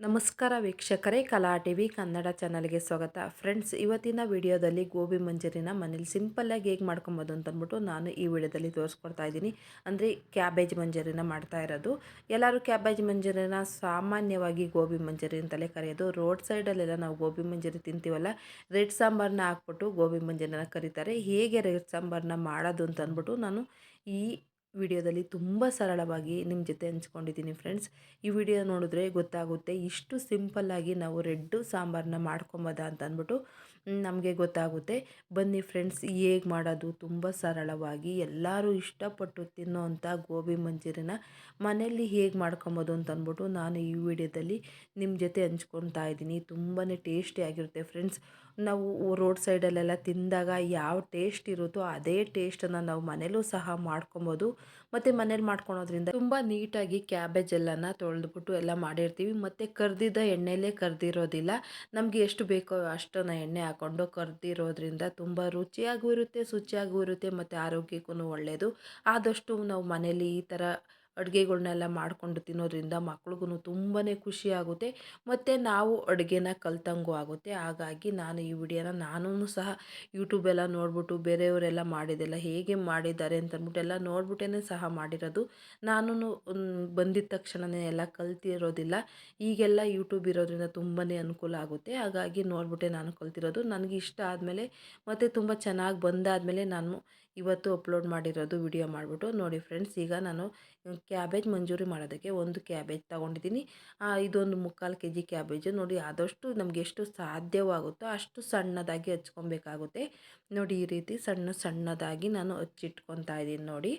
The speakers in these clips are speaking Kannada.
ನಮಸ್ಕಾರ ವೀಕ್ಷಕರೇ, ಕಲಾ ಟಿವಿ ಕನ್ನಡ ಚಾನಲ್ಗೆ ಸ್ವಾಗತ. ಫ್ರೆಂಡ್ಸ್, ಇವತ್ತಿನ ವಿಡಿಯೋದಲ್ಲಿ ಗೋಬಿ ಮಂಚೂರಿನ ಮನೇಲಿ ಸಿಂಪಲ್ಲಾಗಿ ಹೇಗೆ ಮಾಡ್ಕೊಬೋದು ಅಂತಂದ್ಬಿಟ್ಟು ನಾನು ಈ ವಿಡಿಯೋದಲ್ಲಿ ತೋರಿಸ್ಕೊಡ್ತಾ ಇದ್ದೀನಿ. ಅಂದರೆ ಕ್ಯಾಬೇಜ್ ಮಂಚೂರಿನ ಮಾಡ್ತಾ ಇರೋದು. ಎಲ್ಲರೂ ಕ್ಯಾಬೇಜ್ ಮಂಚೂರಿನ ಸಾಮಾನ್ಯವಾಗಿ ಗೋಬಿ ಮಂಚೂರಿ ಅಂತಲೇ ಕರೆಯೋದು. ರೋಡ್ ಸೈಡಲ್ಲೆಲ್ಲ ನಾವು ಗೋಬಿ ಮಂಚೂರಿ ತಿಂತೀವಲ್ಲ, ರೆಡ್ ಸಾಂಬಾರನ್ನ ಹಾಕ್ಬಿಟ್ಟು ಗೋಬಿ ಮಂಚೂರಿನ ಕರೀತಾರೆ. ಹೇಗೆ ರೆಡ್ ಸಾಂಬಾರನ್ನ ಮಾಡೋದು ಅಂತಂದ್ಬಿಟ್ಟು ನಾನು ಈ ವಿಡಿಯೋದಲ್ಲಿ ತುಂಬ ಸರಳವಾಗಿ ನಿಮ್ಮ ಜೊತೆ ಹಂಚ್ಕೊಂಡಿದ್ದೀನಿ ಫ್ರೆಂಡ್ಸ್. ಈ ವಿಡಿಯೋ ನೋಡಿದ್ರೆ ಗೊತ್ತಾಗುತ್ತೆ ಇಷ್ಟು ಸಿಂಪಲ್ಲಾಗಿ ನಾವು ರೆಡ್ ಸಾಂಬಾರನ್ನ ಮಾಡ್ಕೊಬೋದಾ ಅಂತ ಅಂದ್ಬಿಟ್ಟು ನಮಗೆ ಗೊತ್ತಾಗುತ್ತೆ. ಬನ್ನಿ ಫ್ರೆಂಡ್ಸ್, ಹೇಗೆ ಮಾಡೋದು ತುಂಬ ಸರಳವಾಗಿ ಎಲ್ಲರೂ ಇಷ್ಟಪಟ್ಟು ತಿನ್ನೋವಂಥ ಗೋಬಿ ಮಂಚೂರಿನ ಮನೆಯಲ್ಲಿ ಹೇಗೆ ಮಾಡ್ಕೊಬೋದು ಅಂತ ಅಂದ್ಬಿಟ್ಟು ನಾನು ಈ ವಿಡಿಯೋದಲ್ಲಿ ನಿಮ್ಮ ಜೊತೆ ಹಂಚ್ಕೊತಾ ಇದ್ದೀನಿ. ತುಂಬಾ ಟೇಸ್ಟಿಯಾಗಿರುತ್ತೆ ಫ್ರೆಂಡ್ಸ್. ನಾವು ರೋಡ್ ಸೈಡಲ್ಲೆಲ್ಲ ತಿಂದಾಗ ಯಾವ ಟೇಸ್ಟ್ ಇರುತ್ತೋ ಅದೇ ಟೇಸ್ಟನ್ನು ನಾವು ಮನೇಲೂ ಸಹ ಮಾಡ್ಕೊಬೋದು. ಮತ್ತು ಮನೇಲಿ ಮಾಡ್ಕೊಳೋದ್ರಿಂದ ತುಂಬ ನೀಟಾಗಿ ಕ್ಯಾಬೇಜ್ ಎಲ್ಲನ ತೊಳೆದ್ಬಿಟ್ಟು ಎಲ್ಲ ಮಾಡಿರ್ತೀವಿ. ಮತ್ತು ಕರ್ದಿದ್ದ ಎಣ್ಣೆಲೇ ಕರ್ದಿರೋದಿಲ್ಲ. ನಮಗೆ ಎಷ್ಟು ಬೇಕೋ ಅಷ್ಟನ್ನು ಎಣ್ಣೆ ಹಾಕ್ಕೊಂಡು ಕರ್ದಿರೋದ್ರಿಂದ ತುಂಬ ರುಚಿಯಾಗೂ ಇರುತ್ತೆ, ಶುಚಿಯಾಗೂ ಇರುತ್ತೆ, ಮತ್ತು ಆರೋಗ್ಯಕ್ಕೂ ಒಳ್ಳೆಯದು. ಆದಷ್ಟು ನಾವು ಮನೇಲಿ ಈ ಥರ ಅಡುಗೆಗಳ್ನೆಲ್ಲ ಮಾಡಿಕೊಂಡು ತಿನ್ನೋದ್ರಿಂದ ಮಕ್ಳಿಗೂ ತುಂಬಾ ಖುಷಿಯಾಗುತ್ತೆ, ಮತ್ತು ನಾವು ಅಡುಗೆನ ಕಲ್ತಂಗೂ ಆಗುತ್ತೆ. ಹಾಗಾಗಿ ನಾನು ಈ ವಿಡಿಯೋನ ನಾನೂ ಸಹ ಯೂಟ್ಯೂಬೆಲ್ಲ ನೋಡಿಬಿಟ್ಟು ಬೇರೆಯವರೆಲ್ಲ ಮಾಡಿದ್ದೆಲ್ಲ ಹೇಗೆ ಮಾಡಿದ್ದಾರೆ ಅಂತಂದ್ಬಿಟ್ಟು ಎಲ್ಲ ನೋಡ್ಬಿಟ್ಟೇ ಸಹ ಮಾಡಿರೋದು. ನಾನು ಬಂದಿದ್ದ ತಕ್ಷಣವೇ ಎಲ್ಲ ಕಲ್ತಿರೋದಿಲ್ಲ. ಈಗೆಲ್ಲ ಯೂಟ್ಯೂಬ್ ಇರೋದ್ರಿಂದ ತುಂಬಾ ಅನುಕೂಲ ಆಗುತ್ತೆ. ಹಾಗಾಗಿ ನೋಡಿಬಿಟ್ಟೆ ನಾನು ಕಲ್ತಿರೋದು. ನನಗೆ ಇಷ್ಟ ಆದಮೇಲೆ ಮತ್ತು ತುಂಬ ಚೆನ್ನಾಗಿ ಬಂದಾದಮೇಲೆ ನಾನು ಇವತ್ತು ಅಪ್ಲೋಡ್ ಮಾಡಿರೋದು ವಿಡಿಯೋ ಮಾಡಿಬಿಟ್ಟು. ನೋಡಿ ಫ್ರೆಂಡ್ಸ್, ಈಗ ನಾನು ಕ್ಯಾಬೇಜ್ ಮಂಚೂರಿ ಮಾಡೋದಕ್ಕೆ ಒಂದು ಕ್ಯಾಬೇಜ್ ತೊಗೊಂಡಿದ್ದೀನಿ. ಇದೊಂದು 3/4 kg ಕ್ಯಾಬೇಜು. ನೋಡಿ, ಆದಷ್ಟು ನಮಗೆ ಎಷ್ಟು ಸಾಧ್ಯವಾಗುತ್ತೋ ಅಷ್ಟು ಸಣ್ಣದಾಗಿ ಹಚ್ಕೊಬೇಕಾಗುತ್ತೆ. ನೋಡಿ, ಈ ರೀತಿ ಸಣ್ಣ ಸಣ್ಣದಾಗಿ ನಾನು ಹಚ್ಚಿಟ್ಕೊತಾ ಇದ್ದೀನಿ. ನೋಡಿ,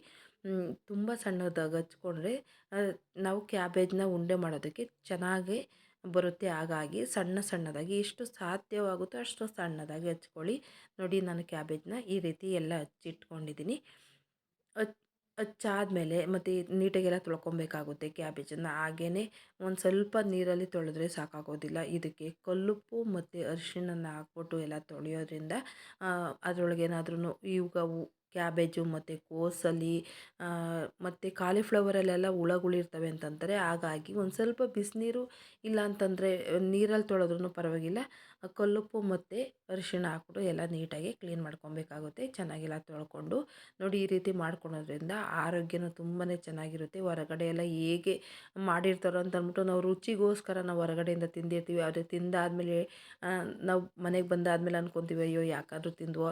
ತುಂಬ ಸಣ್ಣದಾಗಿ ಹಚ್ಕೊಂಡ್ರೆ ನಾವು ಕ್ಯಾಬೇಜ್ನ ಉಂಡೆ ಮಾಡೋದಕ್ಕೆ ಚೆನ್ನಾಗಿ ಬರುತ್ತೆ. ಹಾಗಾಗಿ ಸಣ್ಣ ಸಣ್ಣದಾಗಿ ಎಷ್ಟು ಸಾಧ್ಯವಾಗುತ್ತೋ ಅಷ್ಟು ಸಣ್ಣದಾಗಿ ಹಚ್ಕೊಳ್ಳಿ. ನೋಡಿ, ನಾನು ಕ್ಯಾಬೇಜ್ನ ಈ ರೀತಿ ಎಲ್ಲ ಹಚ್ಚಿಟ್ಕೊಂಡಿದ್ದೀನಿ. ಹಚ್ಚಾದಮೇಲೆ ಮತ್ತು ನೀಟಾಗೆಲ್ಲ ತೊಳ್ಕೊಬೇಕಾಗುತ್ತೆ ಕ್ಯಾಬೇಜನ್ನು. ಹಾಗೆಯೇ ಒಂದು ಸ್ವಲ್ಪ ನೀರಲ್ಲಿ ತೊಳೆದ್ರೆ ಸಾಕಾಗೋದಿಲ್ಲ. ಇದಕ್ಕೆ ಕಲ್ಲುಪ್ಪು ಮತ್ತು ಅರಿಶಿಣನ ಹಾಕ್ಬಿಟ್ಟು ಎಲ್ಲ ತೊಳೆಯೋದ್ರಿಂದ ಅದರೊಳಗೇನಾದ್ರೂ ಇವಾಗ ಕ್ಯಾಬೇಜು ಮತ್ತು ಕೋಸಲ್ಲಿ ಮತ್ತು ಕಾಲಿಫ್ಲವರಲ್ಲೆಲ್ಲ ಹುಳಗಳಿರ್ತವೆ ಅಂತಂತಾರೆ. ಹಾಗಾಗಿ ಒಂದು ಸ್ವಲ್ಪ ಬಿಸಿನೀರು ಇಲ್ಲ ಅಂತಂದರೆ ನೀರಲ್ಲಿ ತೊಳೆದ್ರೂ ಪರವಾಗಿಲ್ಲ, ಕಲ್ಲುಪ್ಪು ಮತ್ತು ಅರಿಶಿಣ ಹಾಕ್ಬಿಟ್ಟು ಎಲ್ಲ ನೀಟಾಗಿ ಕ್ಲೀನ್ ಮಾಡ್ಕೊಬೇಕಾಗುತ್ತೆ. ಚೆನ್ನಾಗೆಲ್ಲ ತೊಳ್ಕೊಂಡು ನೋಡಿ, ಈ ರೀತಿ ಮಾಡ್ಕೊಳೋದ್ರಿಂದ ಆರೋಗ್ಯನೂ ತುಂಬಾ ಚೆನ್ನಾಗಿರುತ್ತೆ. ಹೊರಗಡೆ ಎಲ್ಲ ಹೇಗೆ ಮಾಡಿರ್ತಾರೋ ಅಂತ ಅಂದ್ಬಿಟ್ಟು ನಾವು ರುಚಿಗೋಸ್ಕರ ನಾವು ಹೊರಗಡೆಯಿಂದ ತಿಂದಿರ್ತೀವಿ. ಆದರೆ ತಿಂದಾದಮೇಲೆ ನಾವು ಮನೆಗೆ ಬಂದಾದಮೇಲೆ ಅಂದ್ಕೊತೀವಿ, ಅಯ್ಯೋ ಯಾಕಾದರೂ ತಿಂದ್ವೋ,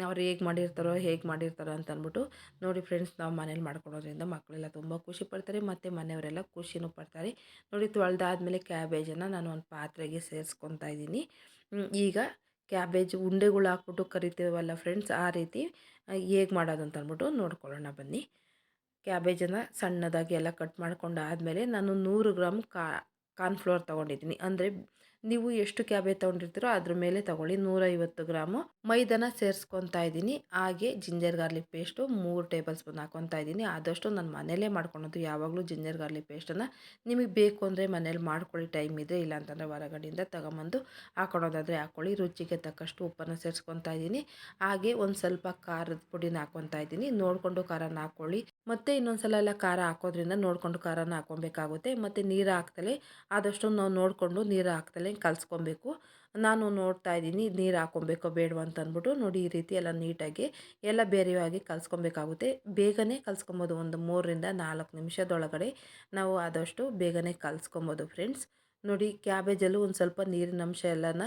ಅವ್ರು ಹೇಗೆ ಮಾಡಿರ್ತಾರೋ ಅಂತ ಅಂದ್ಬಿಟ್ಟು. ನೋಡಿ ಫ್ರೆಂಡ್ಸ್, ನಾವು ಮನೇಲಿ ಮಾಡ್ಕೊಳೋದ್ರಿಂದ ಮಕ್ಕಳೆಲ್ಲ ತುಂಬ ಖುಷಿ ಪಡ್ತಾರೆ, ಮತ್ತು ಮನೆಯವರೆಲ್ಲ ಖುಷಿನೂ ಪಡ್ತಾರೆ. ನೋಡಿ, ತೊಳೆದಾದ್ಮೇಲೆ ಕ್ಯಾಬೇಜನ್ನು ನಾನು ಒಂದು ಪಾತ್ರೆಗೆ ಸೇರಿಸ್ಕೊತಾ ಇದ್ದೀನಿ. ಈಗ ಕ್ಯಾಬೇಜ್ ಉಂಡೆಗಳು ಹಾಕ್ಬಿಟ್ಟು ಕರಿತೀವಲ್ಲ ಫ್ರೆಂಡ್ಸ್, ಆ ರೀತಿ ಹೇಗೆ ಮಾಡೋದು ಅಂತ ಅಂದ್ಬಿಟ್ಟು ನೋಡ್ಕೊಳ್ಳೋಣ ಬನ್ನಿ. ಕ್ಯಾಬೇಜನ್ನು ಸಣ್ಣದಾಗಿ ಎಲ್ಲ ಕಟ್ ಮಾಡ್ಕೊಂಡಾದಮೇಲೆ ನಾನು 100 ಗ್ರಾಮ್ ಕಾರ್ನ್ಫ್ಲೋರ್ ತೊಗೊಂಡಿದ್ದೀನಿ. ಅಂದರೆ ನೀವು ಎಷ್ಟು ಕ್ಯಾಬೇಜ್ ತೊಗೊಂಡಿರ್ತೀರೋ ಅದ್ರ ಮೇಲೆ ತೊಗೊಳ್ಳಿ. 150 ಗ್ರಾಮು ಮೈದಾನ ಸೇರಿಸ್ಕೊತಾ ಇದ್ದೀನಿ. ಹಾಗೆ ginger garlic paste 3 table spoon ಹಾಕ್ಕೊತಾ ಇದ್ದೀನಿ. ಆದಷ್ಟು ನಾನು ಮನೇಲೇ ಮಾಡ್ಕೊಳೋದು ಯಾವಾಗಲೂ ಜಿಂಜರ್ ಗಾರ್ಲಿಕ್ ಪೇಸ್ಟನ್ನು. ನಿಮಗೆ ಬೇಕು ಅಂದರೆ ಮನೇಲಿ ಮಾಡ್ಕೊಳ್ಳಿ, ಟೈಮ್ ಇದೆ. ಇಲ್ಲಾಂತಂದರೆ ಹೊರಗಡೆಯಿಂದ ತಗೊಂಬಂದು ಹಾಕ್ಕೊಳೋದಾದರೆ ಹಾಕ್ಕೊಳ್ಳಿ. ರುಚಿಗೆ ತಕ್ಕಷ್ಟು ಉಪ್ಪನ್ನು ಸೇರಿಸ್ಕೊತಾ ಇದ್ದೀನಿ. ಹಾಗೆ ಒಂದು ಸ್ವಲ್ಪ ಖಾರದ ಪುಡಿನ ಹಾಕ್ಕೊತಾ ಇದ್ದೀನಿ. ನೋಡಿಕೊಂಡು ಖಾರನ ಹಾಕ್ಕೊಳ್ಳಿ. ಮತ್ತು ಇನ್ನೊಂದು ಸಲ ಎಲ್ಲ ಖಾರ ಹಾಕೋದ್ರಿಂದ ನೋಡಿಕೊಂಡು ಖಾರನ ಹಾಕ್ಕೊಬೇಕಾಗುತ್ತೆ. ಮತ್ತು ನೀರು ಹಾಕ್ತಲೇ ಆದಷ್ಟು ನಾವು ನೋಡಿಕೊಂಡು ನೀರು ಹಾಕ್ತಲೇ ಕಲಿಸ್ಕೊಬೇಕು. ನಾನು ನೋಡ್ತಾ ಇದ್ದೀನಿ ನೀರು ಹಾಕ್ಕೊಬೇಕೋ ಬೇಡವೋ ಅಂತ ಅಂದ್ಬಿಟ್ಟು. ನೋಡಿ, ಈ ರೀತಿ ಎಲ್ಲ ನೀಟಾಗಿ ಎಲ್ಲ ಬೇರೆಯಾಗಿ ಕಲಿಸ್ಕೊಬೇಕಾಗುತ್ತೆ. ಬೇಗನೆ ಕಲಿಸ್ಕೊಬೋದು. ಒಂದು 3-4 ನಿಮಿಷದೊಳಗಡೆ ನಾವು ಆದಷ್ಟು ಬೇಗನೆ ಕಲಿಸ್ಕೊಬೋದು ಫ್ರೆಂಡ್ಸ್. ನೋಡಿ, ಕ್ಯಾಬೇಜಲ್ಲೂ ಒಂದು ಸ್ವಲ್ಪ ನೀರಿನ ಅಂಶ ಎಲ್ಲನ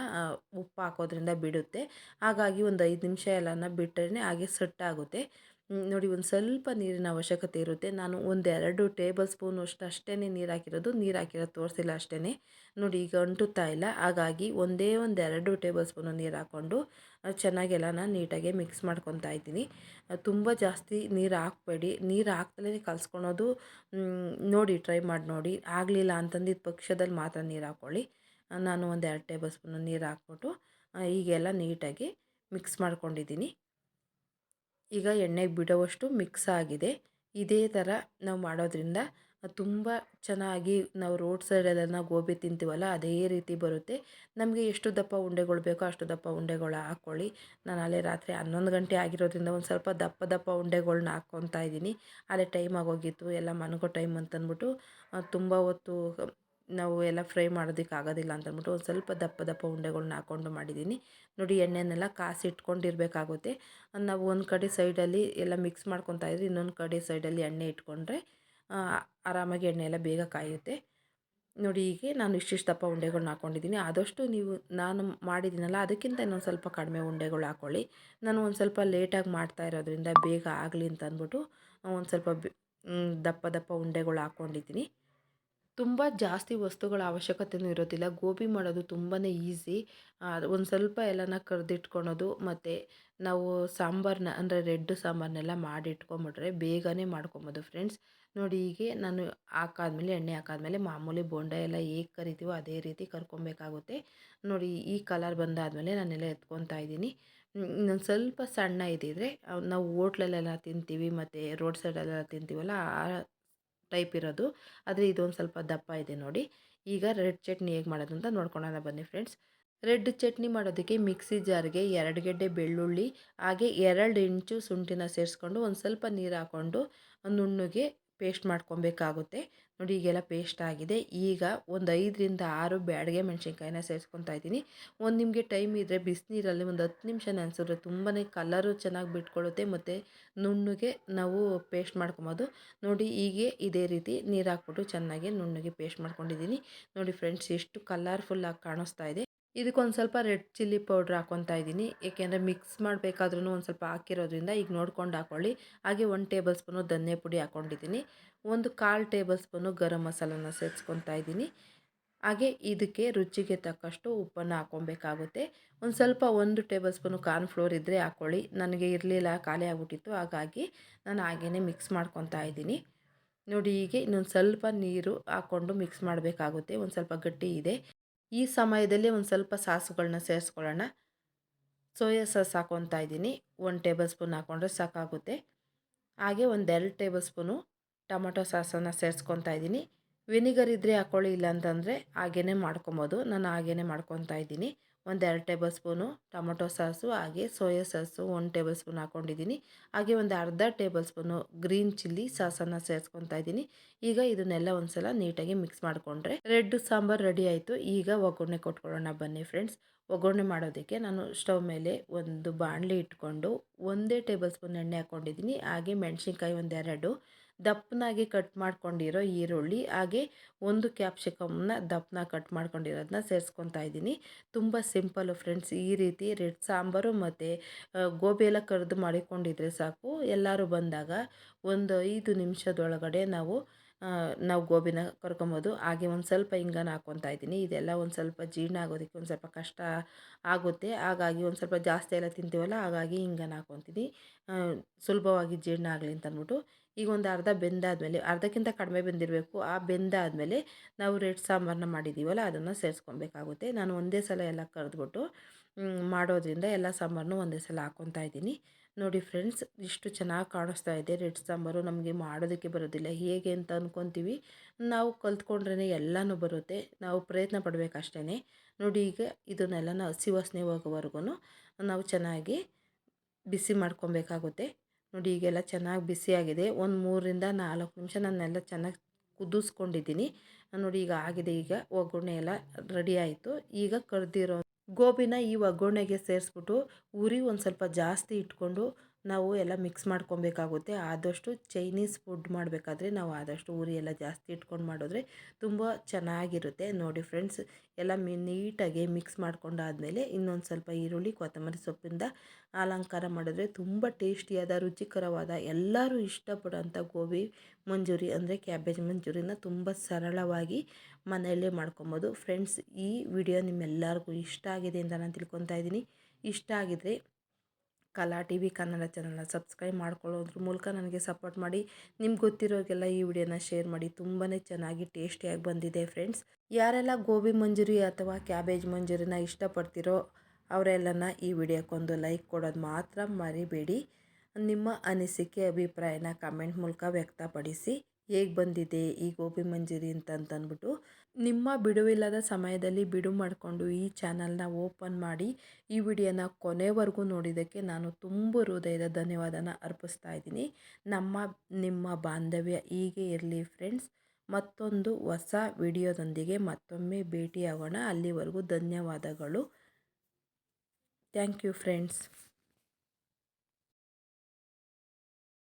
ಉಪ್ಪು ಹಾಕೋದ್ರಿಂದ ಬಿಡುತ್ತೆ. ಹಾಗಾಗಿ ಒಂದು 5 ನಿಮಿಷ ಎಲ್ಲನ ಬಿಟ್ಟರೆ ಹಾಗೆ ಸೆಟ್ಟಾಗುತ್ತೆ. ನೋಡಿ, ಒಂದು ಸ್ವಲ್ಪ ನೀರಿನ ಅವಶ್ಯಕತೆ ಇರುತ್ತೆ. ನಾನು 1-2 ಟೇಬಲ್ ಸ್ಪೂನ್ ಅಷ್ಟೇ ನೀರು ಹಾಕಿರೋದು. ನೀರು ಹಾಕಿರೋದು ತೋರಿಸಿಲ್ಲ ಅಷ್ಟೇ. ನೋಡಿ, ಈಗ ಅಂಟುತ್ತಾ ಇಲ್ಲ. ಹಾಗಾಗಿ ಒಂದೇ 2 ಟೇಬಲ್ ಸ್ಪೂನು ನೀರು ಹಾಕ್ಕೊಂಡು ಚೆನ್ನಾಗೆಲ್ಲನ ನೀಟಾಗಿ ಮಿಕ್ಸ್ ಮಾಡ್ಕೊತಾ ಇದ್ದೀನಿ. ತುಂಬ ಜಾಸ್ತಿ ನೀರು ಹಾಕಬೇಡಿ. ನೀರು ಹಾಕ್ದಲೇ ಕಲಿಸ್ಕೊಳೋದು ನೋಡಿ, ಟ್ರೈ ಮಾಡಿ ನೋಡಿ. ಆಗಲಿಲ್ಲ ಅಂತಂದಿದ್ದ ಪಕ್ಷದಲ್ಲಿ ಮಾತ್ರ ನೀರು ಹಾಕ್ಕೊಳ್ಳಿ. ನಾನು 2 ಟೇಬಲ್ ಸ್ಪೂನು ನೀರು ಹಾಕ್ಬಿಟ್ಟು ಈಗೆಲ್ಲ ನೀಟಾಗಿ ಮಿಕ್ಸ್ ಮಾಡ್ಕೊಂಡಿದ್ದೀನಿ. ಈಗ ಎಣ್ಣೆಗೆ ಬಿಡುವಷ್ಟು ಮಿಕ್ಸ್ ಆಗಿದೆ. ಇದೇ ಥರ ನಾವು ಮಾಡೋದ್ರಿಂದ ತುಂಬ ಚೆನ್ನಾಗಿ ನಾವು ರೋಡ್ ಸೈಡಲ್ಲೆಲ್ಲ ಗೋಬಿ ತಿಂತೀವಲ್ಲ, ಅದೇ ರೀತಿ ಬರುತ್ತೆ. ನಮಗೆ ಎಷ್ಟು ದಪ್ಪ ಉಂಡೆಗಳು ಬೇಕೋ ಅಷ್ಟು ದಪ್ಪ ಉಂಡೆಗಳು ಹಾಕ್ಕೊಳ್ಳಿ. ನಾನು ಅಲ್ಲೇ ರಾತ್ರಿ 11 ಗಂಟೆ ಆಗಿರೋದ್ರಿಂದ ಒಂದು ಸ್ವಲ್ಪ ದಪ್ಪ ದಪ್ಪ ಉಂಡೆಗಳ್ನ ಹಾಕ್ಕೊತಾ ಇದ್ದೀನಿ. ಅಲ್ಲೇ ಟೈಮ್ ಆಗೋಗಿತ್ತು, ಎಲ್ಲ ಮನಗೋ ಟೈಮ್ ಅಂತಂದ್ಬಿಟ್ಟು ತುಂಬ ಹೊತ್ತು ನಾವು ಎಲ್ಲ ಫ್ರೈ ಮಾಡೋದಕ್ಕೆ ಆಗೋದಿಲ್ಲ ಅಂತಂದ್ಬಿಟ್ಟು ಒಂದು ಸ್ವಲ್ಪ ದಪ್ಪ ದಪ್ಪ ಉಂಡೆಗಳ್ನ ಹಾಕ್ಕೊಂಡು ಮಾಡಿದ್ದೀನಿ. ನೋಡಿ ಎಣ್ಣೆನೆಲ್ಲ ಕಾಸಿಟ್ಕೊಂಡಿರಬೇಕಾಗುತ್ತೆ. ನಾವು ಒಂದು ಕಡೆ ಸೈಡಲ್ಲಿ ಎಲ್ಲ ಮಿಕ್ಸ್ ಮಾಡ್ಕೊತಾ ಇದ್ರೆ ಇನ್ನೊಂದು ಕಡೆ ಸೈಡಲ್ಲಿ ಎಣ್ಣೆ ಇಟ್ಕೊಂಡ್ರೆ ಆರಾಮಾಗಿ ಎಣ್ಣೆ ಎಲ್ಲ ಬೇಗ ಕಾಯುತ್ತೆ. ನೋಡಿ ಹೀಗೆ ನಾನು ಇಷ್ಟಿಷ್ಟು ದಪ್ಪ ಉಂಡೆಗಳ್ನ ಹಾಕ್ಕೊಂಡಿದ್ದೀನಿ. ಆದಷ್ಟು ನೀವು ನಾನು ಮಾಡಿದ್ದೀನಲ್ಲ ಅದಕ್ಕಿಂತ ಇನ್ನೊಂದು ಸ್ವಲ್ಪ ಕಡಿಮೆ ಉಂಡೆಗಳು ಹಾಕ್ಕೊಳ್ಳಿ. ನಾನು ಒಂದು ಸ್ವಲ್ಪ ಲೇಟಾಗಿ ಮಾಡ್ತಾ ಇರೋದ್ರಿಂದ ಬೇಗ ಆಗಲಿ ಅಂತ ಅಂದ್ಬಿಟ್ಟು ಒಂದು ಸ್ವಲ್ಪ ದಪ್ಪ ದಪ್ಪ ಉಂಡೆಗಳು ಹಾಕ್ಕೊಂಡಿದ್ದೀನಿ. ತುಂಬ ಜಾಸ್ತಿ ವಸ್ತುಗಳ ಅವಶ್ಯಕತೆಯೂ ಇರೋದಿಲ್ಲ. ಗೋಬಿ ಮಾಡೋದು ತುಂಬಾ ಈಸಿ. ಒಂದು ಸ್ವಲ್ಪ ಎಲ್ಲನ ಕರೆದಿಟ್ಕೊಳೋದು ಮತ್ತು ನಾವು ಸಾಂಬಾರನ್ನ ಅಂದರೆ ರೆಡ್ ಸಾಂಬಾರನ್ನೆಲ್ಲ ಮಾಡಿಟ್ಕೊಂಬಿಟ್ರೆ ಬೇಗನೆ ಮಾಡ್ಕೊಬೋದು ಫ್ರೆಂಡ್ಸ್. ನೋಡಿ ಹೀಗೆ ನಾನು ಹಾಕಾದ್ಮೇಲೆ ಎಣ್ಣೆ ಹಾಕಾದ್ಮೇಲೆ ಮಾಮೂಲಿ ಬೋಂಡ ಎಲ್ಲ ಹೇಗೆ ಕರಿತೀವೋ ಅದೇ ರೀತಿ ಕರ್ಕೊಬೇಕಾಗುತ್ತೆ. ನೋಡಿ ಈ ಕಲರ್ ಬಂದಾದಮೇಲೆ ನಾನೆಲ್ಲ ಎತ್ಕೊತಾ ಇದ್ದೀನಿ. ಇನ್ನೊಂದು ಸ್ವಲ್ಪ ಸಣ್ಣ ಇದ್ದಿದ್ರೆ ನಾವು ಹೋಟ್ಲಲ್ಲೆಲ್ಲ ತಿಂತೀವಿ ಮತ್ತು ರೋಡ್ ಸೈಡಲ್ಲೆಲ್ಲ ತಿಂತೀವಲ್ಲ ಆ ಟೈಪ್ ಇರೋದು. ಆದರೆ ಇದೊಂದು ಸ್ವಲ್ಪ ದಪ್ಪ ಇದೆ ನೋಡಿ. ಈಗ ರೆಡ್ ಚಟ್ನಿ ಹೇಗೆ ಮಾಡೋದು ಅಂತ ನೋಡ್ಕೊಳ್ಳೋಣ ಬನ್ನಿ ಫ್ರೆಂಡ್ಸ್. ರೆಡ್ ಚಟ್ನಿ ಮಾಡೋದಕ್ಕೆ ಮಿಕ್ಸಿ ಜಾರ್ಗೆ 2 ಗೆಡ್ಡೆ ಬೆಳ್ಳುಳ್ಳಿ ಹಾಗೆ 2 ಇಂಚು ಶುಂಠಿನ ಸೇರಿಸ್ಕೊಂಡು ಒಂದು ಸ್ವಲ್ಪ ನೀರು ಹಾಕ್ಕೊಂಡು ನುಣ್ಣಗೆ ಪೇಸ್ಟ್ ಮಾಡ್ಕೊಬೇಕಾಗುತ್ತೆ. ನೋಡಿ ಈಗೆಲ್ಲ ಪೇಸ್ಟ್ ಆಗಿದೆ. ಈಗ ಒಂದು 5ರಿಂದ 6 ಬ್ಯಾಡಗೆ ಮೆಣಸಿನ್ಕಾಯಿನ ಸೇರಿಸ್ಕೊತಾ ಇದ್ದೀನಿ. ಒಂದು ನಿಮಗೆ ಟೈಮ್ ಇದ್ದರೆ ಬಿಸಿನೀರಲ್ಲಿ ಒಂದು 10 ನಿಮಿಷ ನೆನೆಸಿದ್ರೆ ತುಂಬಾ ಕಲರು ಚೆನ್ನಾಗಿ ಬಿಟ್ಕೊಳ್ಳುತ್ತೆ ಮತ್ತು ನುಣ್ಣಗೆ ನಾವು ಪೇಸ್ಟ್ ಮಾಡ್ಕೊಬೋದು. ನೋಡಿ ಹೀಗೆ ಇದೇ ರೀತಿ ನೀರು ಹಾಕ್ಬಿಟ್ಟು ಚೆನ್ನಾಗಿ ನುಣ್ಣಗೆ ಪೇಸ್ಟ್ ಮಾಡ್ಕೊಂಡಿದ್ದೀನಿ. ನೋಡಿ ಫ್ರೆಂಡ್ಸ್ ಎಷ್ಟು ಕಲರ್ಫುಲ್ಲಾಗಿ ಕಾಣಿಸ್ತಾ ಇದೆ. ಇದಕ್ಕೊಂದು ಸ್ವಲ್ಪ ರೆಡ್ ಚಿಲ್ಲಿ ಪೌಡ್ರ್ ಹಾಕ್ಕೊತಾ ಇದ್ದೀನಿ. ಏಕೆಂದರೆ ಮಿಕ್ಸ್ ಮಾಡಬೇಕಾದ್ರೂ ಒಂದು ಸ್ವಲ್ಪ ಹಾಕಿರೋದ್ರಿಂದ ಈಗ ನೋಡ್ಕೊಂಡು ಹಾಕ್ಕೊಳ್ಳಿ. ಹಾಗೆ 1 ಟೇಬಲ್ ಸ್ಪೂನು ಧನಿಯಾ ಪುಡಿ ಹಾಕ್ಕೊಂಡಿದ್ದೀನಿ. ಒಂದು 1/4 ಟೇಬಲ್ ಸ್ಪೂನು ಗರಂ ಮಸಾಲನ ಸೇರಿಸ್ಕೊತಾ ಇದ್ದೀನಿ. ಹಾಗೆ ಇದಕ್ಕೆ ರುಚಿಗೆ ತಕ್ಕಷ್ಟು ಉಪ್ಪನ್ನು ಹಾಕ್ಕೊಬೇಕಾಗುತ್ತೆ. ಒಂದು ಸ್ವಲ್ಪ 1 ಟೇಬಲ್ ಸ್ಪೂನು ಕಾರ್ನ್‌ಫ್ಲೋರ್ ಇದ್ದರೆ ಹಾಕ್ಕೊಳ್ಳಿ. ನನಗೆ ಇರಲಿಲ್ಲ, ಖಾಲಿ ಆಗಿಬಿಟ್ಟಿತ್ತು. ಹಾಗಾಗಿ ನಾನು ಹಾಗೇ ಮಿಕ್ಸ್ ಮಾಡ್ಕೊತಾ ಇದ್ದೀನಿ. ನೋಡಿ ಹೀಗೆ ಇನ್ನೊಂದು ಸ್ವಲ್ಪ ನೀರು ಹಾಕ್ಕೊಂಡು ಮಿಕ್ಸ್ ಮಾಡಬೇಕಾಗುತ್ತೆ. ಒಂದು ಸ್ವಲ್ಪ ಗಟ್ಟಿ ಇದೆ. ಈ ಸಮಯದಲ್ಲಿ ಒಂದು ಸ್ವಲ್ಪ ಸಾಸುಗಳನ್ನ ಸೇರಿಸ್ಕೊಳ್ಳೋಣ. ಸೋಯಾ ಸಾಸ್ ಹಾಕ್ಕೊತಾ ಇದ್ದೀನಿ. 1 ಟೇಬಲ್ ಸ್ಪೂನ್ ಹಾಕ್ಕೊಂಡ್ರೆ ಸಾಕಾಗುತ್ತೆ. ಹಾಗೆ ಒಂದು 2 ಟೇಬಲ್ ಸ್ಪೂನು ಟೊಮೊಟೊ ಸಾಸನ್ನು ಸೇರಿಸ್ಕೊತಾ ಇದ್ದೀನಿ. ವಿನಿಗರ್ ಇದ್ದರೆ ಹಾಕ್ಕೊಳ್ಳಿ, ಇಲ್ಲ ಅಂತಂದರೆ ಹಾಗೇ ಮಾಡ್ಕೊಬೋದು. ನಾನು ಹಾಗೇ ಮಾಡ್ಕೊತಾ ಇದ್ದೀನಿ. ಒಂದು 2 ಟೇಬಲ್ ಸ್ಪೂನು ಟೊಮೊಟೊ ಸಾಸು ಹಾಗೆ ಸೋಯಾ ಸಾಸು 1 ಟೇಬಲ್ ಸ್ಪೂನ್ ಹಾಕ್ಕೊಂಡಿದ್ದೀನಿ. ಹಾಗೆ ಒಂದು ಅರ್ಧ ಟೇಬಲ್ ಸ್ಪೂನು ಗ್ರೀನ್ ಚಿಲ್ಲಿ ಸಾಸನ್ನು ಸೇರಿಸ್ಕೊತಾ ಇದ್ದೀನಿ. ಈಗ ಇದನ್ನೆಲ್ಲ ಒಂದು ಸಲ ನೀಟಾಗಿ ಮಿಕ್ಸ್ ಮಾಡಿಕೊಂಡ್ರೆ ರೆಡ್ ಸಾಂಬಾರು ರೆಡಿ ಆಯಿತು. ಈಗ ಒಗ್ಗರಣೆ ಕೊಟ್ಕೊಳ್ಳೋಣ ಬನ್ನಿ ಫ್ರೆಂಡ್ಸ್. ಒಗ್ಗರಣೆ ಮಾಡೋದಕ್ಕೆ ನಾನು ಸ್ಟವ್ ಮೇಲೆ ಒಂದು ಬಾಣಲಿ ಇಟ್ಕೊಂಡು 1 ಟೇಬಲ್ ಸ್ಪೂನ್ ಎಣ್ಣೆ ಹಾಕ್ಕೊಂಡಿದ್ದೀನಿ. ಹಾಗೆ ಮೆಣಸಿನ್ಕಾಯಿ 1 2 ದಪ್ಪನಾಗಿ ಕಟ್ ಮಾಡ್ಕೊಂಡಿರೋ ಈರುಳ್ಳಿ ಹಾಗೆ 1 ಕ್ಯಾಪ್ಸಿಕಮ್ನ ದಪ್ಪನಾಗಿ ಕಟ್ ಮಾಡ್ಕೊಂಡಿರೋದನ್ನ ಸೇರಿಸ್ಕೊತಾ ಇದ್ದೀನಿ. ತುಂಬ ಸಿಂಪಲ್ಲು ಫ್ರೆಂಡ್ಸ್. ಈ ರೀತಿ ರೆಡ್ ಸಾಂಬಾರು ಮತ್ತು ಗೋಬಿ ಎಲ್ಲ ಕರಿದು ಮಾಡಿಕೊಂಡಿದ್ರೆ ಸಾಕು. ಎಲ್ಲರೂ ಬಂದಾಗ ಒಂದು 5 ನಿಮಿಷದೊಳಗಡೆ ನಾವು ಗೋಬಿನ ಕರ್ಕೊಬೋದು. ಹಾಗೆ ಒಂದು ಸ್ವಲ್ಪ ಹಿಂಗನ್ನ ಹಾಕ್ಕೊತಾ ಇದ್ದೀನಿ. ಇದೆಲ್ಲ ಒಂದು ಸ್ವಲ್ಪ ಜೀರ್ಣ ಆಗೋದಕ್ಕೆ ಒಂದು ಸ್ವಲ್ಪ ಕಷ್ಟ ಆಗುತ್ತೆ. ಹಾಗಾಗಿ ಒಂದು ಸ್ವಲ್ಪ ಜಾಸ್ತಿ ಎಲ್ಲ ತಿಂತೀವಲ್ಲ, ಹಾಗಾಗಿ ಹಿಂಗನ್ನ ಹಾಕ್ಕೊತೀನಿ ಸುಲಭವಾಗಿ ಜೀರ್ಣ ಆಗಲಿ ಅಂತ ಅಂದ್ಬಿಟ್ಟು. ಈಗ ಒಂದು ಅರ್ಧ ಬೆಂದಾದಮೇಲೆ, ಅರ್ಧಕ್ಕಿಂತ ಕಡಿಮೆ ಬೆಂದಿರಬೇಕು. ಆ ಬೆಂದಾದಮೇಲೆ ನಾವು ರೆಡ್ ಸಾಂಬಾರನ್ನ ಮಾಡಿದ್ದೀವಲ್ಲ ಅದನ್ನು ಸೇರಿಸ್ಕೊಬೇಕಾಗುತ್ತೆ. ನಾನು ಒಂದೇ ಸಲ ಎಲ್ಲ ಕರೆದ್ಬಿಟ್ಟು ಮಾಡೋದ್ರಿಂದ ಎಲ್ಲ ಸಾಂಬಾರನ್ನು ಒಂದೇ ಸಲ ಹಾಕ್ಕೊತಾ ಇದ್ದೀನಿ. ನೋಡಿ ಫ್ರೆಂಡ್ಸ್, ಇಷ್ಟು ಚೆನ್ನಾಗಿ ಕಾಣಿಸ್ತಾ ಇದೆ. ರೆಡ್ ಸಾಂಬಾರು ನಮಗೆ ಮಾಡೋದಕ್ಕೆ ಬರೋದಿಲ್ಲ. ಹೇಗೆ ಅಂತ ಅಂದ್ಕೊತೀವಿ. ನಾವು ಕಲ್ತ್ಕೊಂಡ್ರೇ ಎಲ್ಲನೂ ಬರುತ್ತೆ. ನಾವು ಪ್ರಯತ್ನ ಪಡಬೇಕಷ್ಟೇ. ನೋಡಿ ಈಗ ಇದನ್ನೆಲ್ಲ ಹಸಿ ವಾಸನೆ ಹೋಗೋವರೆಗೂ ನಾವು ಚೆನ್ನಾಗಿ ಬಿಸಿ ಮಾಡ್ಕೊಬೇಕಾಗುತ್ತೆ. ನೋಡಿ ಈಗೆಲ್ಲ ಚೆನ್ನಾಗಿ ಬಿಸಿಯಾಗಿದೆ. ಒಂದು 3ರಿಂದ 4 ನಿಮಿಷ ನಾನೆಲ್ಲ ಚೆನ್ನಾಗಿ ಕುದಿಸ್ಕೊಂಡಿದ್ದೀನಿ. ನೋಡಿ ಈಗ ಆಗಿದೆ. ಈಗ ಒಗ್ಗರಣೆ ಎಲ್ಲ ರೆಡಿ ಆಯಿತು. ಈಗ ಕರೆದಿರೋ ಗೋಬಿನ ಈ ಒಗ್ಗರಣೆಗೆ ಸೇರಿಸ್ಬಿಟ್ಟು ಉರಿ ಒಂದು ಸ್ವಲ್ಪ ಜಾಸ್ತಿ ಇಟ್ಕೊಂಡು ನಾವು ಎಲ್ಲ ಮಿಕ್ಸ್ ಮಾಡ್ಕೊಬೇಕಾಗುತ್ತೆ. ಆದಷ್ಟು ಚೈನೀಸ್ ಫುಡ್ ಮಾಡಬೇಕಾದ್ರೆ ನಾವು ಆದಷ್ಟು ಉರಿ ಎಲ್ಲ ಜಾಸ್ತಿ ಇಟ್ಕೊಂಡು ಮಾಡಿದ್ರೆ ತುಂಬ ಚೆನ್ನಾಗಿರುತ್ತೆ. ನೋಡಿ ಫ್ರೆಂಡ್ಸ್, ಎಲ್ಲ ನೀಟಾಗಿ ಮಿಕ್ಸ್ ಮಾಡ್ಕೊಂಡಾದಮೇಲೆ ಇನ್ನೊಂದು ಸ್ವಲ್ಪ ಈರುಳ್ಳಿ ಕೊತ್ತಂಬರಿ ಸೊಪ್ಪಿಂದ ಅಲಂಕಾರ ಮಾಡಿದ್ರೆ ತುಂಬ ಟೇಸ್ಟಿಯಾದ ರುಚಿಕರವಾದ ಎಲ್ಲರೂ ಇಷ್ಟಪಡೋಂಥ ಗೋಬಿ ಮಂಚೂರಿ ಅಂದರೆ ಕ್ಯಾಬೇಜ್ ಮಂಚೂರಿನ ತುಂಬ ಸರಳವಾಗಿ ಮನೆಯಲ್ಲೇ ಮಾಡ್ಕೊಬೋದು. ಫ್ರೆಂಡ್ಸ್, ಈ ವಿಡಿಯೋ ನಿಮ್ಮೆಲ್ಲರಿಗೂ ಇಷ್ಟ ಆಗಿದೆ ಅಂತ ನಾನು ತಿಳ್ಕೊತಾ ಇದ್ದೀನಿ. ಇಷ್ಟ ಆಗಿದರೆ ಕಲಾ ಟಿ ವಿ ಕನ್ನಡ ಚಾನಲ್ನ ಸಬ್ಸ್ಕ್ರೈಬ್ ಮಾಡ್ಕೊಳ್ಳೋದ್ರ ಮೂಲಕ ನನಗೆ ಸಪೋರ್ಟ್ ಮಾಡಿ. ನಿಮ್ಗೆ ಗೊತ್ತಿರೋರಿಗೆಲ್ಲ ಈ ವಿಡಿಯೋನ ಶೇರ್ ಮಾಡಿ. ತುಂಬಾ ಚೆನ್ನಾಗಿ ಟೇಸ್ಟಿಯಾಗಿ ಬಂದಿದೆ ಫ್ರೆಂಡ್ಸ್. ಯಾರೆಲ್ಲ ಗೋಬಿ ಮಂಚೂರಿ ಅಥವಾ ಕ್ಯಾಬೇಜ್ ಮಂಚೂರಿನ ಇಷ್ಟಪಡ್ತಿರೋ ಅವರೆಲ್ಲನ ಈ ವಿಡಿಯೋಕ್ಕೊಂದು ಲೈಕ್ ಕೊಡೋದು ಮಾತ್ರ ಮರಿಬೇಡಿ. ನಿಮ್ಮ ಅನಿಸಿಕೆ ಅಭಿಪ್ರಾಯನ ಕಮೆಂಟ್ ಮೂಲಕ ವ್ಯಕ್ತಪಡಿಸಿ. ಹೇಗೆ ಬಂದಿದೆ ಈ ಗೋಬಿ ಮಂಚೂರಿ ಅಂತಂದ್ಬಿಟ್ಟು. ನಿಮ್ಮ ಬಿಡುವಿಲ್ಲದ ಸಮಯದಲ್ಲಿ ಬಿಡು ಮಾಡಿಕೊಂಡು ಈ ಚಾನಲ್ನ ಓಪನ್ ಮಾಡಿ ಈ ವಿಡಿಯೋನ ಕೊನೆವರೆಗೂ ನೋಡಿದ್ದಕ್ಕೆ ನಾನು ತುಂಬ ಹೃದಯದ ಧನ್ಯವಾದನ ಅರ್ಪಿಸ್ತಾ ಇದ್ದೀನಿ. ನಿಮ್ಮ ಬಾಂಧವ್ಯ ಹೀಗೆ ಇರಲಿ ಫ್ರೆಂಡ್ಸ್. ಮತ್ತೊಂದು ಹೊಸ ವಿಡಿಯೋದೊಂದಿಗೆ ಮತ್ತೊಮ್ಮೆ ಭೇಟಿಯಾಗೋಣ. ಅಲ್ಲಿವರೆಗೂ ಧನ್ಯವಾದಗಳು. Thank you friends.